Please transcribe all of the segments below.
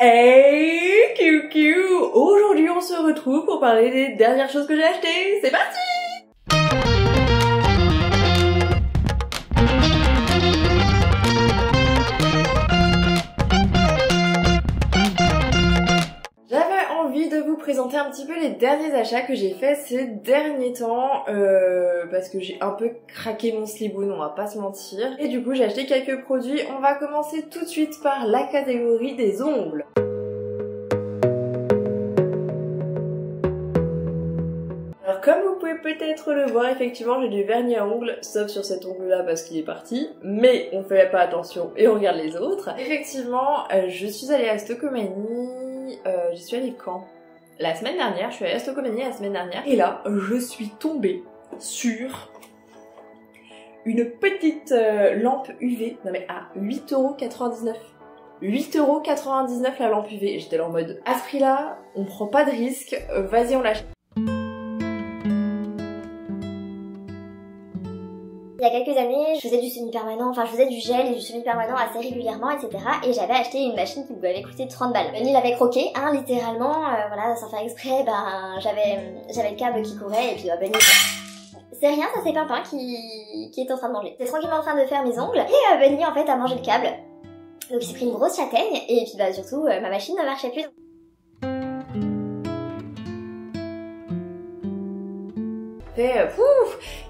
Hey QQ, aujourd'hui on se retrouve pour parler des dernières choses que j'ai achetées. C'est parti! J'avais envie de vous présenter un petit peu les derniers achats que j'ai fait ces derniers temps parce que j'ai un peu craqué mon sliboun, on va pas se mentir. Et du coup j'ai acheté quelques produits. On va commencer tout de suite par la catégorie des ongles. Alors comme vous pouvez peut-être le voir, effectivement j'ai du vernis à ongles, sauf sur cet ongle là parce qu'il est parti, mais on fait pas attention et on regarde les autres. Effectivement, je suis allée à Stocomanie, j'y suis allée quand? La semaine dernière, je suis allée à Stocomanie la semaine dernière, et là je suis tombée sur une petite lampe UV, non mais à 8,99€. 8,99€ la lampe UV, et j'étais là en mode, à ce prix là, on prend pas de risque, vas-y on l'achète. Il y a quelques années, je faisais du semi-permanent, enfin je faisais du gel et du semi-permanent assez régulièrement, etc. Et j'avais acheté une machine qui m'avait coûté 30 balles. Benny l'avait croqué, hein, littéralement, voilà, sans faire exprès, ben j'avais le câble qui courait et puis Benny... C'est rien, ça c'est Pimpin qui est en train de manger. J'étais tranquillement en train de faire mes ongles et Benny en fait a mangé le câble. Donc il s'est pris une grosse châtaigne et puis bah surtout ma machine ne marchait plus.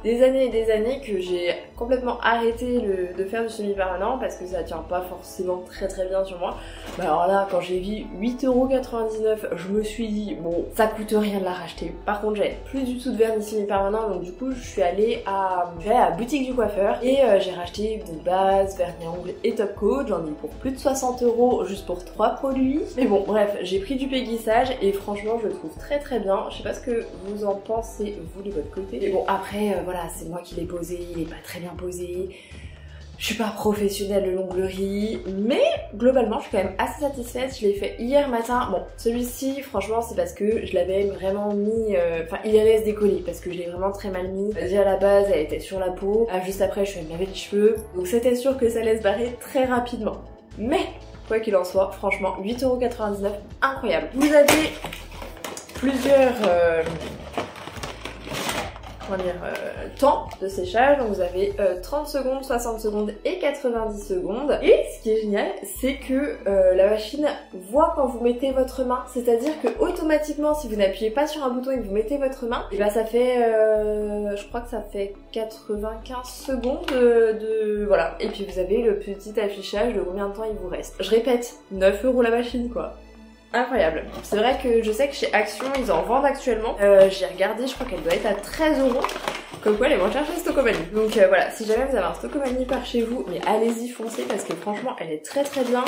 Des années et des années que j'ai complètement arrêté de faire du semi-permanent parce que ça tient pas forcément très bien sur moi. Bah alors là, quand j'ai vu 8,99€, je me suis dit bon, ça coûte rien de la racheter. Par contre, j'avais plus du tout de vernis semi-permanent, donc du coup, je suis allée à la boutique du coiffeur et j'ai racheté de base, vernis à ongles et top coat. J'en ai pour plus de 60€ juste pour 3 produits. Mais bon, bref, j'ai pris du péguissage et franchement, je le trouve très bien. Je sais pas ce que vous en pensez, vous de votre côté. Mais bon, après, voilà, c'est moi qui l'ai posé, il est pas très bien posé. Je suis pas professionnelle de l'onglerie, mais globalement, je suis quand même assez satisfaite. Je l'ai fait hier matin. Bon, celui-ci, franchement, c'est parce que je l'avais vraiment mis... Enfin, il allait se décoller parce que je l'ai vraiment très mal mis. Déjà, à la base, elle était sur la peau. Juste après, je suis allée me laver les cheveux. Donc, c'était sûr que ça allait se barrer très rapidement. Mais, quoi qu'il en soit, franchement, 8,99€, incroyable. Vous avez plusieurs... temps de séchage, donc vous avez 30 secondes, 60 secondes et 90 secondes. Et ce qui est génial, c'est que la machine voit quand vous mettez votre main, c'est-à-dire que automatiquement, si vous n'appuyez pas sur un bouton et que vous mettez votre main, et ben ça fait, je crois que ça fait 95 secondes voilà. Et puis vous avez le petit affichage de combien de temps il vous reste. Je répète, 9€ la machine quoi. Incroyable. C'est vrai que je sais que chez Action, ils en vendent actuellement. J'ai regardé, je crois qu'elle doit être à 13€. Comme quoi, elle est moins chère chez Stocomanie. Donc voilà, si jamais vous avez un Stocomanie par chez vous, mais allez-y, foncez parce que franchement, elle est très bien.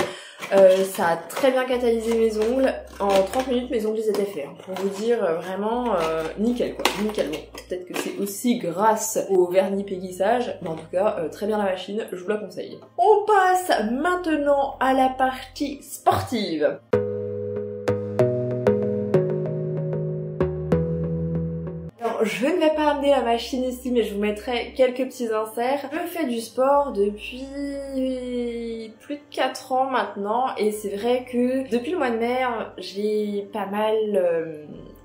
Ça a très bien catalysé mes ongles. En 30 minutes, mes ongles ils étaient faits. Hein. Pour vous dire, vraiment, nickel quoi. Nickel. Bon, peut-être que c'est aussi grâce au vernis péguissage. Mais en tout cas, très bien la machine, je vous la conseille. On passe maintenant à la partie sportive. Je ne vais pas amener la machine ici, mais je vous mettrai quelques petits inserts. Je fais du sport depuis plus de 4 ans maintenant, et c'est vrai que depuis le mois de mai, j'ai pas mal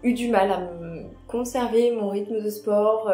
eu du mal à me conserver mon rythme de sport,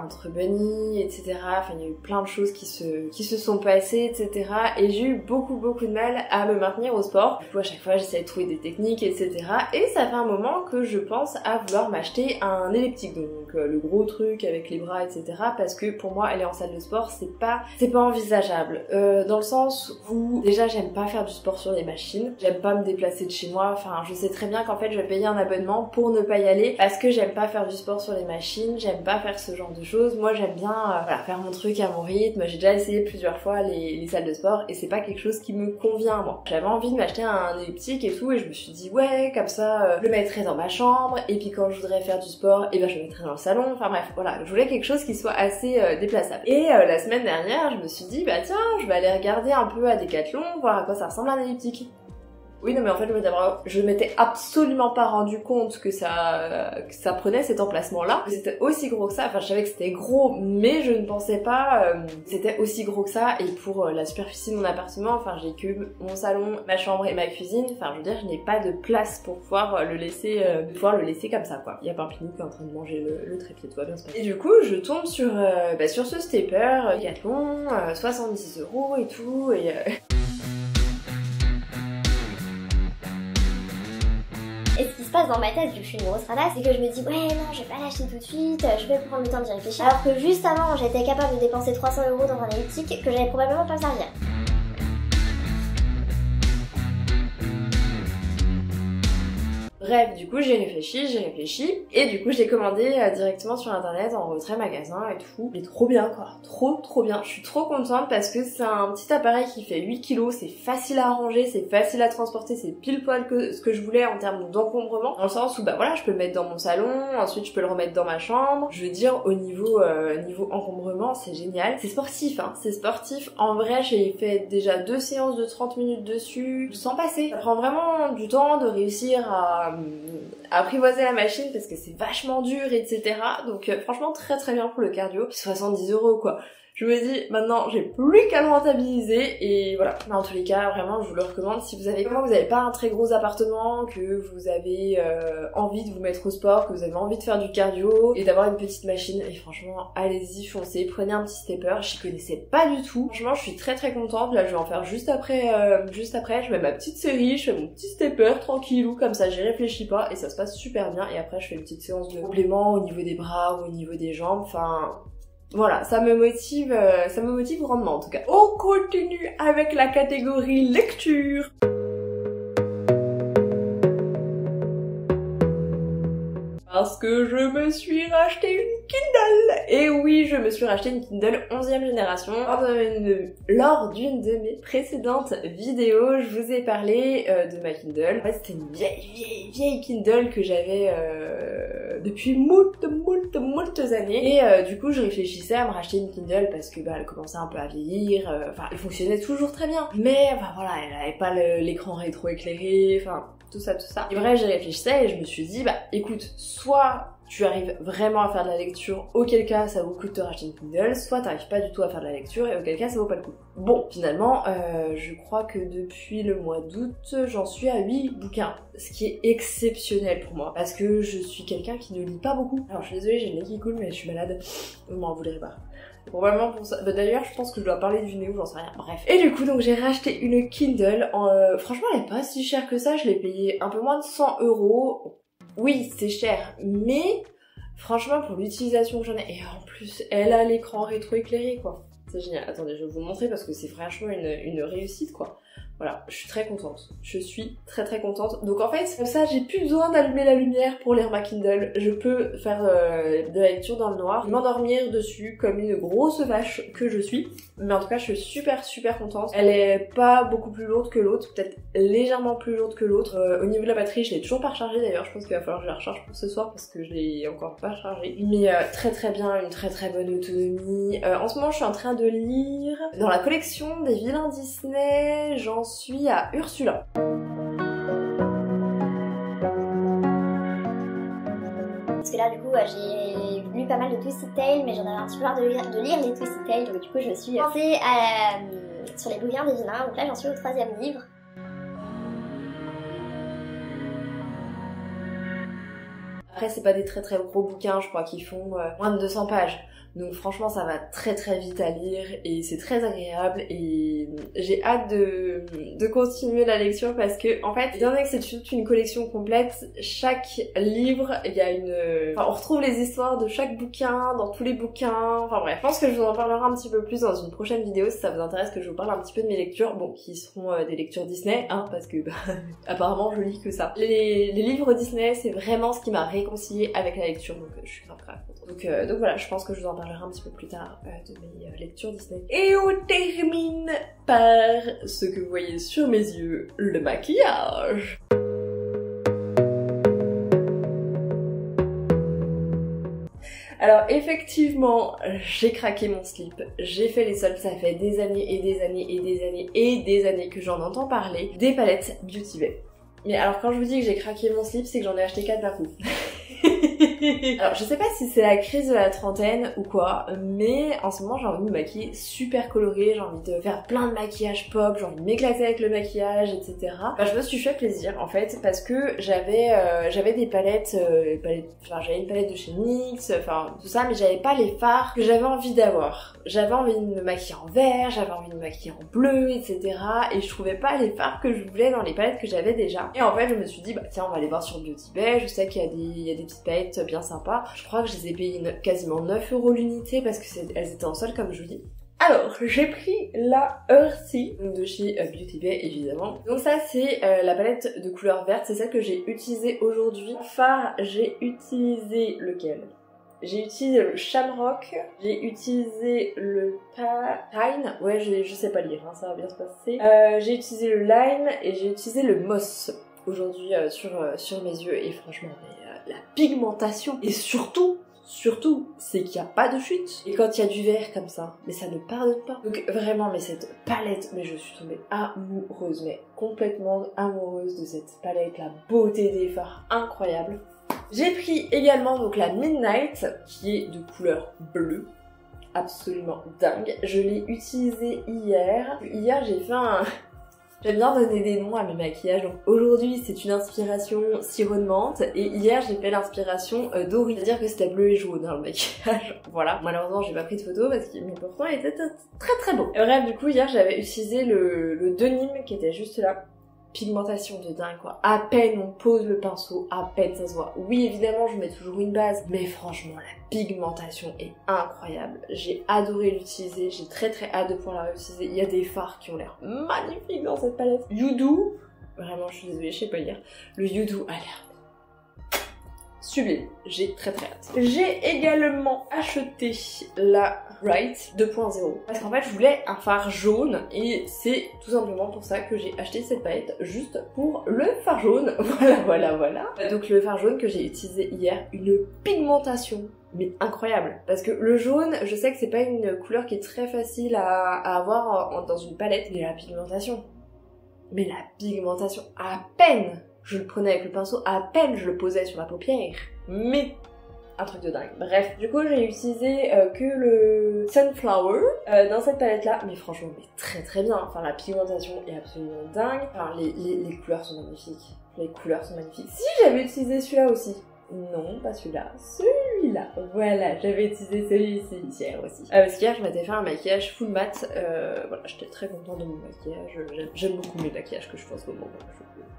entre Bunny, etc. Enfin, il y a eu plein de choses qui se sont passées, etc. Et j'ai eu beaucoup de mal à me maintenir au sport. Du coup, à chaque fois, j'essaie de trouver des techniques, etc. Et ça fait un moment que je pense à vouloir m'acheter un elliptique, donc le gros truc avec les bras, etc. Parce que pour moi, aller en salle de sport, c'est pas envisageable. Dans le sens où, déjà, j'aime pas faire du sport sur les machines. J'aime pas me déplacer de chez moi. Enfin, je sais très bien qu'en fait, je vais payer un abonnement pour ne pas y aller parce que j'aime pas faire du sport sur les machines, j'aime pas faire ce genre de choses. Moi j'aime bien faire mon truc à mon rythme. J'ai déjà essayé plusieurs fois les salles de sport et c'est pas quelque chose qui me convient moi. J'avais envie de m'acheter un elliptique et tout et je me suis dit ouais comme ça je le mettrais dans ma chambre et puis quand je voudrais faire du sport et ben je le mettrais dans le salon. Enfin bref voilà, je voulais quelque chose qui soit assez déplaçable. Et la semaine dernière je me suis dit bah tiens je vais aller regarder un peu à Decathlon, voir à quoi ça ressemble un elliptique. Oui, non, mais en fait, je m'étais absolument pas rendu compte que ça prenait cet emplacement-là. C'était aussi gros que ça. Enfin, je savais que c'était gros, mais je ne pensais pas que c'était aussi gros que ça. Et pour la superficie de mon appartement, enfin, j'ai que mon salon, ma chambre et ma cuisine. Enfin, je veux dire, je n'ai pas de place pour pouvoir le laisser comme ça, quoi. Il y a Pimpini qui est en train de manger le trépied, tout va bien se passer. Et du coup, je tombe sur ce stepper, Decathlon, 70 € et tout, et... Et ce qui se passe dans ma tête, vu que je suis une grosse radasse, c'est que je me dis ouais non, je vais pas l'acheter tout de suite, je vais prendre le temps d'y réfléchir. Alors que juste avant, j'étais capable de dépenser 300 € dans un elliptique que j'allais probablement pas me servir. Bref, du coup j'ai réfléchi, et du coup j'ai commandé directement sur internet en retrait magasin et tout. Mais trop bien quoi, trop bien. Je suis trop contente parce que c'est un petit appareil qui fait 8 kg, c'est facile à ranger, c'est facile à transporter, c'est pile poil que ce que je voulais en termes d'encombrement. Dans le sens où bah voilà, je peux le mettre dans mon salon, ensuite je peux le remettre dans ma chambre. Je veux dire au niveau encombrement, c'est génial. C'est sportif hein, c'est sportif. En vrai, j'ai fait déjà 2 séances de 30 minutes dessus, sans passer. Ça prend vraiment du temps de réussir à apprivoiser la machine parce que c'est vachement dur, etc. Donc franchement très bien pour le cardio. 70 € quoi. Je me dis maintenant j'ai plus qu'à le rentabiliser et voilà. Mais en tous les cas vraiment je vous le recommande si vous avez pas un très gros appartement, que vous avez envie de vous mettre au sport, que vous avez envie de faire du cardio et d'avoir une petite machine, et franchement allez-y, foncez, prenez un petit stepper. J'y connaissais pas du tout. Franchement je suis très contente. Là je vais en faire juste après je mets ma petite série, je fais mon petit stepper tranquillou comme ça, j'y réfléchis pas et ça se passe super bien. Et après je fais une petite séance de complément au niveau des bras ou au niveau des jambes. Enfin voilà, ça me motive grandement en tout cas. On continue avec la catégorie lecture. Parce que je me suis racheté une Kindle. Et oui, je me suis racheté une Kindle 11e génération. Lors d'une de mes précédentes vidéos, je vous ai parlé de ma Kindle. En fait, c'était une vieille Kindle que j'avais depuis moult années. Et du coup, je réfléchissais à me racheter une Kindle parce que elle commençait un peu à vieillir. Enfin, elle fonctionnait toujours très bien. Mais enfin voilà, elle avait pas l'écran rétroéclairé. Enfin, tout ça. Et bref, j'y réfléchissais et je me suis dit, écoute, soit tu arrives vraiment à faire de la lecture, auquel cas ça vaut le coup de te racheter une Kindle, soit t'arrives pas du tout à faire de la lecture et auquel cas ça vaut pas le coup. Bon, finalement, je crois que depuis le mois d'août, j'en suis à 8 bouquins, ce qui est exceptionnel pour moi, parce que je suis quelqu'un qui ne lit pas beaucoup. Alors je suis désolée, j'ai le nez qui coule, mais je suis malade, vous m'en voudrez pas. Probablement pour ça. D'ailleurs, je pense que je dois parler du nez ou j'en sais rien. Bref. Et du coup, donc j'ai racheté une Kindle. Franchement, elle est pas si chère que ça. Je l'ai payée un peu moins de 100 €. Oui, c'est cher, mais franchement, pour l'utilisation que j'en ai, et en plus, elle a l'écran rétroéclairé, quoi. C'est génial. Attendez, je vais vous montrer parce que c'est franchement une réussite, quoi. Voilà, je suis très contente. Je suis très contente. Donc en fait, comme ça, j'ai plus besoin d'allumer la lumière pour lire ma Kindle. Je peux faire de la lecture dans le noir, m'endormir dessus comme une grosse vache que je suis. Mais en tout cas, je suis super contente. Elle est pas beaucoup plus lourde que l'autre, peut-être légèrement plus lourde que l'autre. Au niveau de la batterie, je l'ai toujours pas rechargée d'ailleurs. Je pense qu'il va falloir que je la recharge pour ce soir parce que je l'ai encore pas chargée. Mais très bien, une très bonne autonomie. En ce moment, je suis en train de lire dans la collection des vilains Disney. J'en suis à Ursula. Parce que là du coup j'ai lu pas mal de Twisted Tales, mais j'en avais un petit peu marre de lire les Twisted Tales, donc du coup je me suis lancée sur les bouquins des vilains, donc là j'en suis au 3e livre. Après c'est pas des très gros bouquins, je crois qu'ils font moins de 200 pages. Donc franchement ça va très vite à lire et c'est très agréable et j'ai hâte de continuer la lecture parce que en fait, étant donné que c'est toute une collection complète, chaque livre, il y a on retrouve les histoires de chaque bouquin dans tous les bouquins, enfin bref. Je pense que je vous en parlerai un petit peu plus dans une prochaine vidéo si ça vous intéresse que je vous parle un petit peu de mes lectures, bon qui seront des lectures Disney, hein, parce que apparemment je lis que ça. Les livres Disney c'est vraiment ce qui m'a réconciliée avec la lecture, donc je suis grave contente. Donc voilà, je pense que je vous en parlerai un petit peu plus tard de mes lectures Disney. Et on termine par ce que vous voyez sur mes yeux, le maquillage. Alors effectivement, j'ai craqué mon slip, j'ai fait les soldes, ça fait des années et des années et des années et des années que j'en entends parler, des palettes Beauty Bay. Mais alors quand je vous dis que j'ai craqué mon slip, c'est que j'en ai acheté 4 d'un coup. Alors je sais pas si c'est la crise de la trentaine ou quoi, mais en ce moment j'ai envie de me maquiller super coloré, j'ai envie de faire plein de maquillage pop, j'ai envie de m'éclater avec le maquillage, etc. Je me suis fait plaisir en fait parce que j'avais des palettes, enfin j'avais une palette de chez NYX, enfin tout ça, mais j'avais pas les fards que j'avais envie d'avoir. J'avais envie de me maquiller en vert, j'avais envie de me maquiller en bleu, etc. Et je trouvais pas les fards que je voulais dans les palettes que j'avais déjà. Et en fait je me suis dit bah tiens on va aller voir sur Beauty Bay, je sais qu'il y a des petites palettes bien sympas. Je crois que je les ai payées quasiment 9 € l'unité parce que elles étaient en solde comme je vous dis. Alors, j'ai pris la Earthy de chez Beauty Bay évidemment. Donc ça c'est la palette de couleur verte, c'est celle que j'ai utilisée aujourd'hui. Phare, j'ai utilisé lequel? J'ai utilisé le Shamrock, j'ai utilisé le Pine, ouais je sais pas lire, hein, ça va bien se passer. J'ai utilisé le Lime et j'ai utilisé le Moss aujourd'hui sur mes yeux et franchement la pigmentation et surtout c'est qu'il n'y a pas de chute. Et quand il y a du vert comme ça, mais ça ne pardonne pas. Donc vraiment, mais cette palette, mais je suis tombée amoureuse, mais complètement amoureuse de cette palette, la beauté des fards, incroyable. J'ai pris également donc la Midnight, qui est de couleur bleue, absolument dingue. Je l'ai utilisée hier. Hier j'ai fait un... J'aime bien donner des noms à mes maquillages, donc aujourd'hui c'est une inspiration sirop de menthe et hier j'ai fait l'inspiration Dory, c'est-à-dire que c'était bleu et jaune dans le maquillage, voilà. Malheureusement j'ai pas pris de photo parce que mais pourtant il était très beau. Et bref du coup hier j'avais utilisé le denim qui était juste là. Pigmentation de dingue quoi. À peine on pose le pinceau, à peine ça se voit. Oui évidemment je mets toujours une base, mais franchement la pigmentation est incroyable. J'ai adoré l'utiliser, j'ai très hâte de pouvoir la réutiliser. Il y a des fards qui ont l'air magnifiques dans cette palette. Yudu, vraiment je suis désolée, je sais pas lire. Le Yudu a l'air sublime, j'ai très hâte. J'ai également acheté la Bright 2.0 parce qu'en fait je voulais un fard jaune et c'est tout simplement pour ça que j'ai acheté cette palette, juste pour le fard jaune. Voilà. Donc le fard jaune que j'ai utilisé hier, une pigmentation mais incroyable parce que le jaune je sais que c'est pas une couleur qui est très facile à avoir dans une palette, mais la pigmentation à peine je le prenais avec le pinceau, à peine je le posais sur la paupière, mais un truc de dingue. Bref, du coup j'ai utilisé que le Sunflower dans cette palette là, mais franchement mais très bien, enfin la pigmentation est absolument dingue, enfin les couleurs sont magnifiques, Si j'avais utilisé celui-là aussi, non pas celui-là, voilà, j'avais utilisé celui-ci hier aussi. Parce qu'hier je m'étais fait un maquillage full mat, voilà, j'étais très contente de mon maquillage, j'aime beaucoup mes maquillages que je fais en ce moment,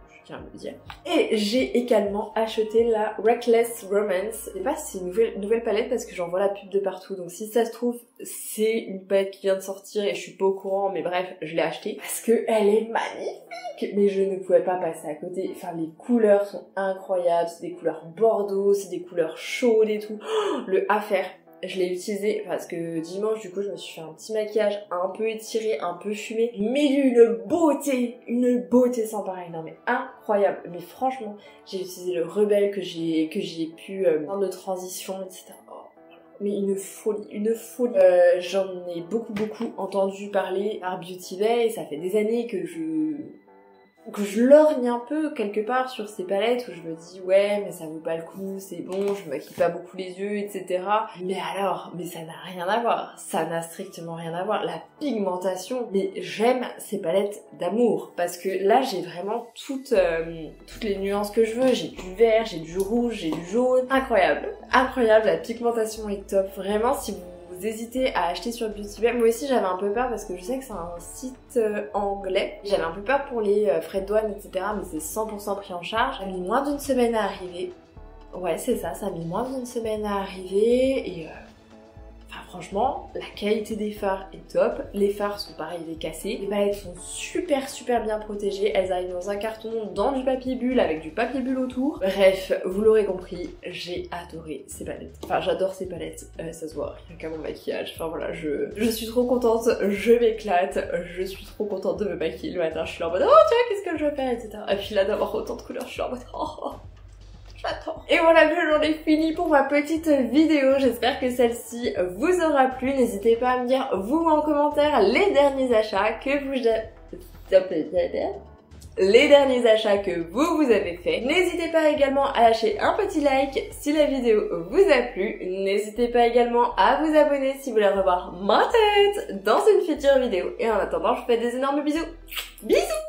je tiens à le dire. Et j'ai également acheté la Reckless Romance. Je sais pas si c'est une nouvelle palette parce que j'en vois la pub de partout, donc si ça se trouve c'est une palette qui vient de sortir et je suis pas au courant, mais bref, je l'ai achetée parce que elle est magnifique, mais je ne pouvais pas passer à côté. Enfin les couleurs sont incroyables, c'est des couleurs bordeaux, c'est des couleurs chaudes et tout. Oh, le affaire. Je l'ai utilisé parce que dimanche du coup je me suis fait un petit maquillage un peu étiré, un peu fumé, mais une beauté sans pareil, non mais incroyable. Mais franchement j'ai utilisé le Rebelle que j'ai pu dans de transition, etc. Mais une folie. J'en ai beaucoup entendu parler par Beauty Bay et ça fait des années que je lorgne un peu quelque part sur ces palettes où je me dis ouais mais ça vaut pas le coup, c'est bon, je me maquille pas beaucoup les yeux, etc. Mais ça n'a rien à voir, ça n'a strictement rien à voir. La pigmentation, mais j'aime ces palettes d'amour parce que là j'ai vraiment toutes les nuances que je veux, j'ai du vert, j'ai du rouge, j'ai du jaune, incroyable, la pigmentation est top, vraiment. Si vous hésitez à acheter sur Beauty Bay. Moi aussi j'avais un peu peur parce que je sais que c'est un site anglais. J'avais un peu peur pour les frais de douane, etc. Mais c'est 100% pris en charge. Ça a mis moins d'une semaine à arriver. Ouais c'est ça, ça a mis moins d'une semaine à arriver et enfin franchement, la qualité des fards est top. Les fards sont pareil décassés. Les palettes sont super bien protégées. Elles arrivent dans un carton, dans du papier bulle, avec du papier bulle autour. Bref, vous l'aurez compris, j'ai adoré ces palettes. Enfin, j'adore ces palettes, ça se voit rien qu'à mon maquillage. Enfin voilà, je suis trop contente, je m'éclate, je suis trop contente de me maquiller le matin. Je suis là en mode, oh tiens, qu'est-ce que je vais faire, etc. Et puis là, d'avoir autant de couleurs, je suis là en mode, oh, j'adore. Et voilà, j'en ai fini pour ma petite vidéo. J'espère que celle-ci vous aura plu. N'hésitez pas à me dire, vous, en commentaire, les derniers achats que vous avez fait. N'hésitez pas également à lâcher un petit like si la vidéo vous a plu. N'hésitez pas également à vous abonner si vous voulez revoir ma tête dans une future vidéo. Et en attendant, je vous fais des énormes bisous. Bisous!